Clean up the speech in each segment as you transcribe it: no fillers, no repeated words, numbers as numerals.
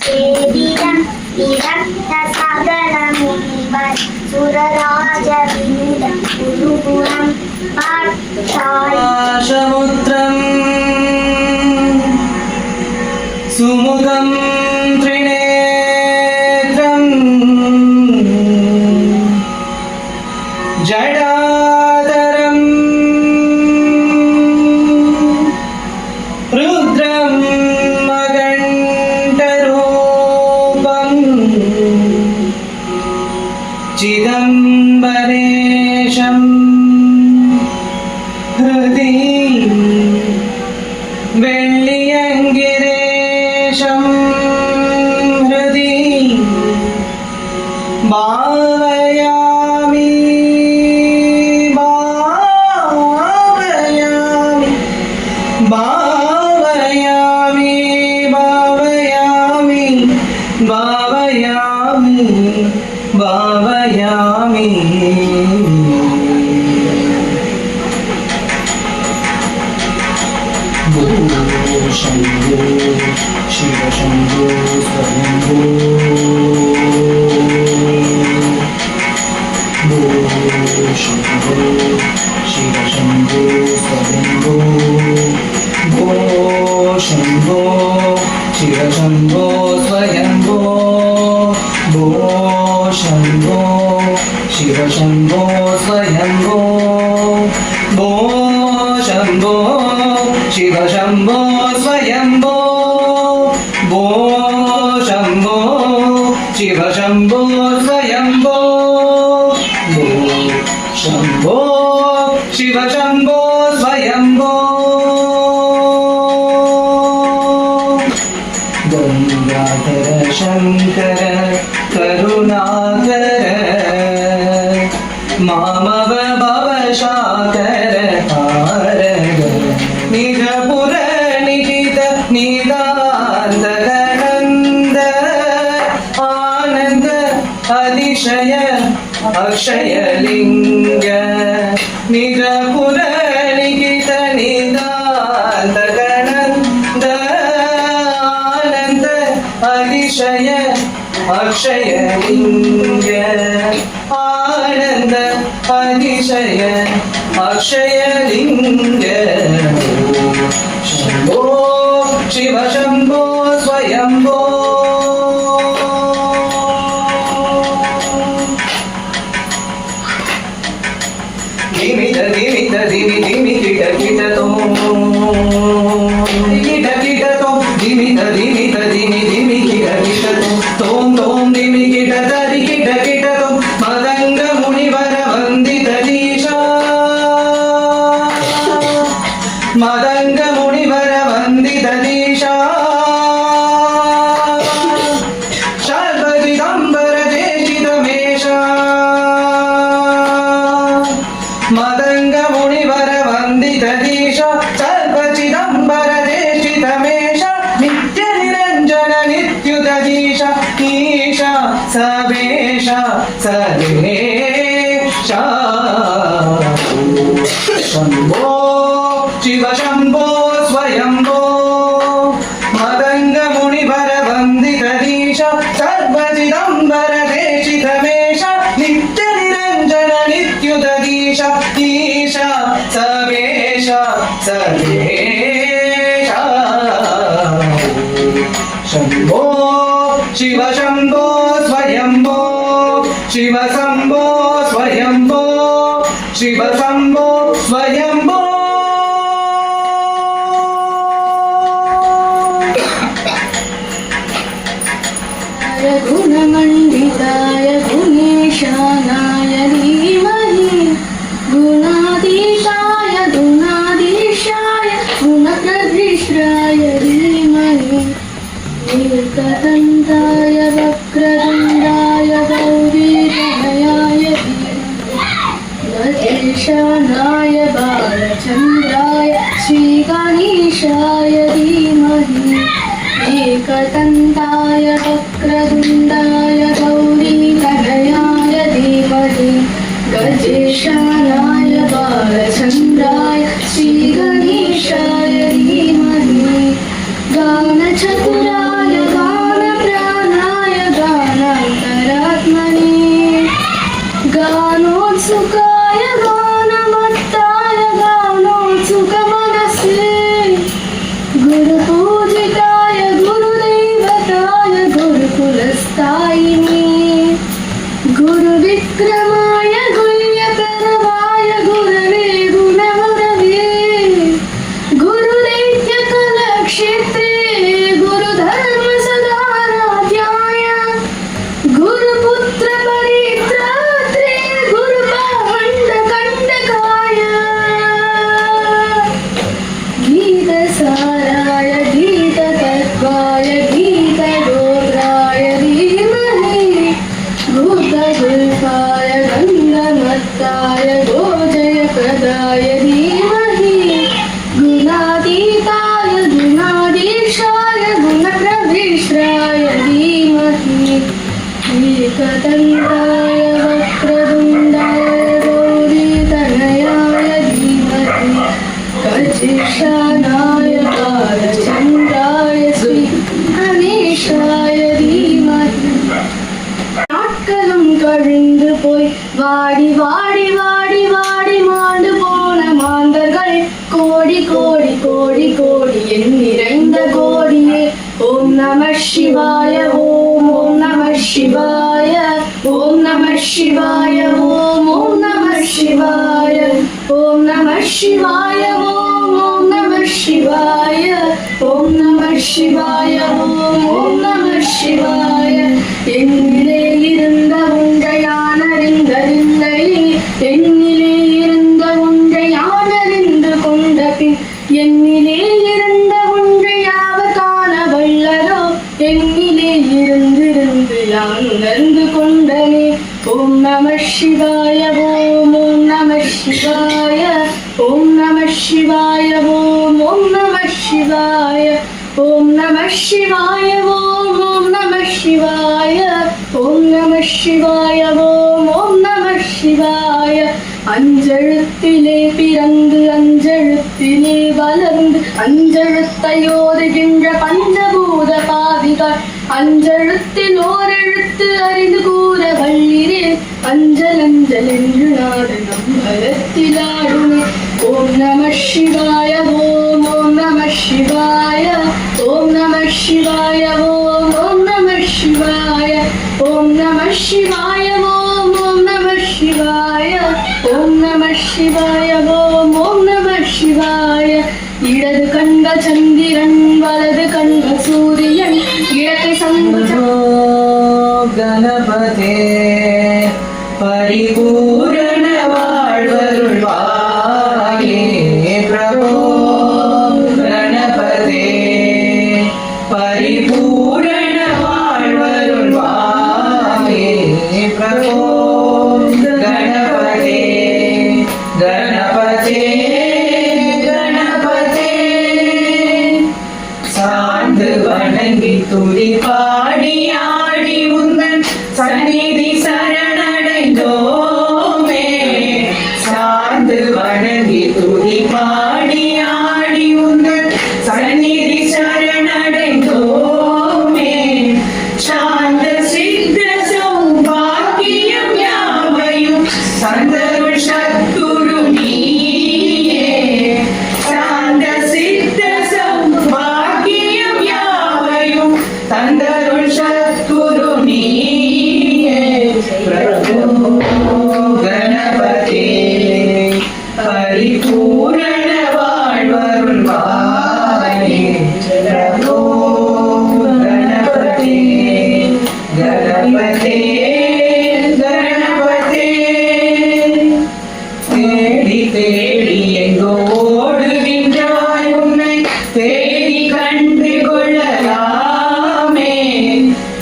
சேதிரம் விரக்த சகல முனிவர் சுரராஜ வினுதம் குருபுரம் பாஷமுத்ரம் சுமுகம் த்ரிநேத்ரம் ஜடாதரம் ருத்ரம் மகண்டரூபம் சிதம்பரேஷம் ஹ்ருதி வெள்ளியங்கிரேஷம் ஹ்ருதி பாவயாமி பாவயாமி பாவயாமி பாவயாமி பாவயாமி பாவயாமி शंभो शिव शंभो स्वयंभो शंभो शिव शंभो स्वयंभो भो शंभो शिव शंभो स्वयंभो भो शंभो शिव शंभो स्वयंभो भो शंभो शिव शंभो स्वयंभो भो शंभो शिव शंभो स्वयंभो भो शंभो शिव शंभो स्वयंभो गंगाधर शंकर करुणाकर मामव भवशाकर हारग निजपुर निहित निदान्तगनन्द आनन्द अतिशय अक्षयलिङ्ग निजपुर निहित निदान्तगनन्द आनन्द अतिशय अक्षयलिङ्ग आनन्द अतिशय अक्षयलिङ्ग शंभो शिव शंभो स्वयंभो धिमित धिमित धिमि धिमि किट किट तो किट किट तो धिमित धिमित धिमि धिमि किट किट तो तोम धिमि किट तरि किट किट तो मदंग मुनिवर वंदित दीशा मदंग मुनिवर वंदित दीशा शर्वदिगंबर जेशितमेशा मदंग मुनिवर वंदित दीशा सर्वचिदंबर जेशितमेशा नित्य निरंजन नित्युत दीशा ईशा सवेशा सदेशा शंभो शिव शंभो स्वयंभो मदंग मुनिवर वंदित दीशा सर्वचिदंबर देशितमेशा नित्य निरंजन नित्युत दीशा ईशा सवेशा सदेशा शंभो शिव शंभो स्वयंभो शिव शंभो स्वयंभो शिव शंभो स्वयंभो गुणमण्डिताय गुणेशानाय धीमहि गुणाधीशाय गुणाधीशाय गुणप्रधिष्ठाय धीमहि एकदन्ताय वक्रतुण्डाय गौरीतनयाय गजेशानाय बालचन्द्राय श्रीगणेशाय धीमहि एकदन्ताय वक्रतुण्डाय गौरीतनयाय धीमहि गजेशानाय बालचन्द्राय श्रीगणेशाय धीमहि गानचतुराय गानप्राय एकदन्ताय वक्रतुण्डाय गौरीतनयाय धीमहि गजेशानाय बालचन्द्राय श्रीगणेशाय धीमहि நாட்களும் கழிந்து போய் வாடி வாடி வாடி வாடி மாண்டு போன மாந்தர்கள் கோடி கோடி கோடி கோடி என் நிறைந்த கோடியே ஓம் நம சிவாய ஓம் நம சிவாய ஓம் நம சிவாய ஓம் நம சிவாய ஓம் நம சிவாய ஓம் நம சிவாய ஓம் நம சிவாய ஓம் நம சிவாய என்னிலே இருந்த ஒன்றை யான் அறிந்ததில்லை என்னிலே இருந்த ஒன்றை யான் அறிந்து கொண்ட பின் என்னிலே இருந்த ஒன்றை யாவர் காண வல்லரோ என்னிலே இருந்திருந்து யான் உணர்ந்து கொண்டனே ஓம் நம சிவாய ஓம் நம சிவாய ஓம் நம சிவாய ஓம் நம சிவாய ஓம் நம சிவாய ஓம் நம சிவாய ஓம் நம சிவாய ஓம் நம சிவாய அஞ்செழுத்திலே பிறந்து அஞ்செழுத்திலே வளர்ந்து அஞ்செழுத்தையோதுகின்ற பஞ்சபூத பாவிகள் அஞ்செழுத்தில் ஓரெழுத்து அறிந்து கூற வல்லிரே அஞ்சல் அஞ்சல் என்று நாடு நம்பலத்திலாடுமே ஓம் நம சிவாய ஓம் நம சிவாய ஓம் நம சிவாய ஓம் நம சிவாய ஓம் நம சிவாய ஓம் நம சிவாய ஓம் நம சிவாய ஓம் நம சிவாய இடது கண்ட சந்திரன் வலது கண்ட சூரியன் இடத்தை சம்பு கணபதே பரிபூரண வாழ்வருள்வாயே பிரபோ கணபதே பரிபூரண வாழ்வருள்வாயே பிரபோ கணபதே கணபதே கணபதே சார்ந்து வணங்கி துதி பாடி ஆடி உந்தன் சந்நிதி சரணடைந்தோமே சார்ந்து வணங்கி துதி பாடி ஆடி உந்தன் சந்நிதி சரணடைந்தோமே சாந்த சித்த சௌபாக்கியம் யாவையும் சந்தருள் சத்குரு நீயே சாந்த சித்த சௌபாக்கியம் யாவையும் தந்தருள் சத்குரு நீயே பிரபு கணபதே பரிபூரண வாழ்வருள்வாயே பிரபு கணபதே கணபதே கணபதே தேடி தேடி எங்கோ ஓடுகின்றாய் உன்னை தேடி கண்டு கொள்ளலாமே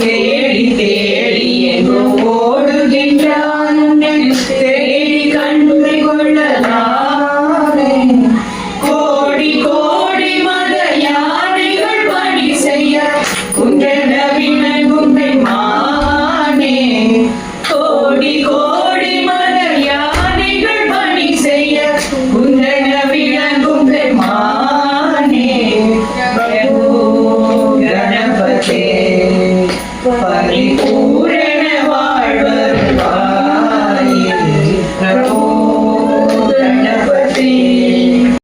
தேடி தேடி எங்கோ ஓடுகின்றாய் உன்னை தேடி கண்டு கொள்ளலாமே கோடி கோடி மத யானைகள் பணி செய்ய குன்றன வினகுந்தை மானே கோடி கோடி மத யானைகள் பணி செய்ய குன்றன வினகுந்தை மானே பிரபு கணபதே பரிபூரண வாழ்வருள்வாயே பிரபு கணபதே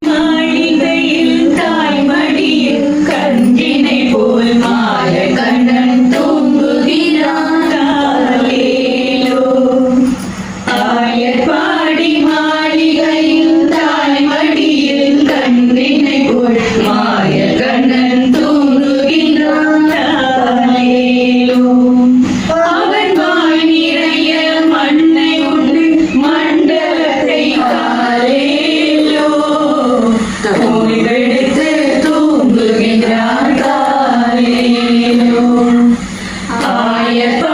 மாளிகையில் தாய்மடியில் கன்றினை போல் மாய கண்ணன் தூங்குகிறான் தாலேலோ ஆயர்பாடி மாளிகையில் தாய்மடியில் கன்றினை போல் மாய கண்ணன் தூங்குகின்றான் தாலேலோ அவன் வாய் நிறைய மண்ணை உண்டு மண்டலத்தை காலேலோ தூய்வெடுத்து தூங்குகின்றான் காலேலோ ஆயப்ப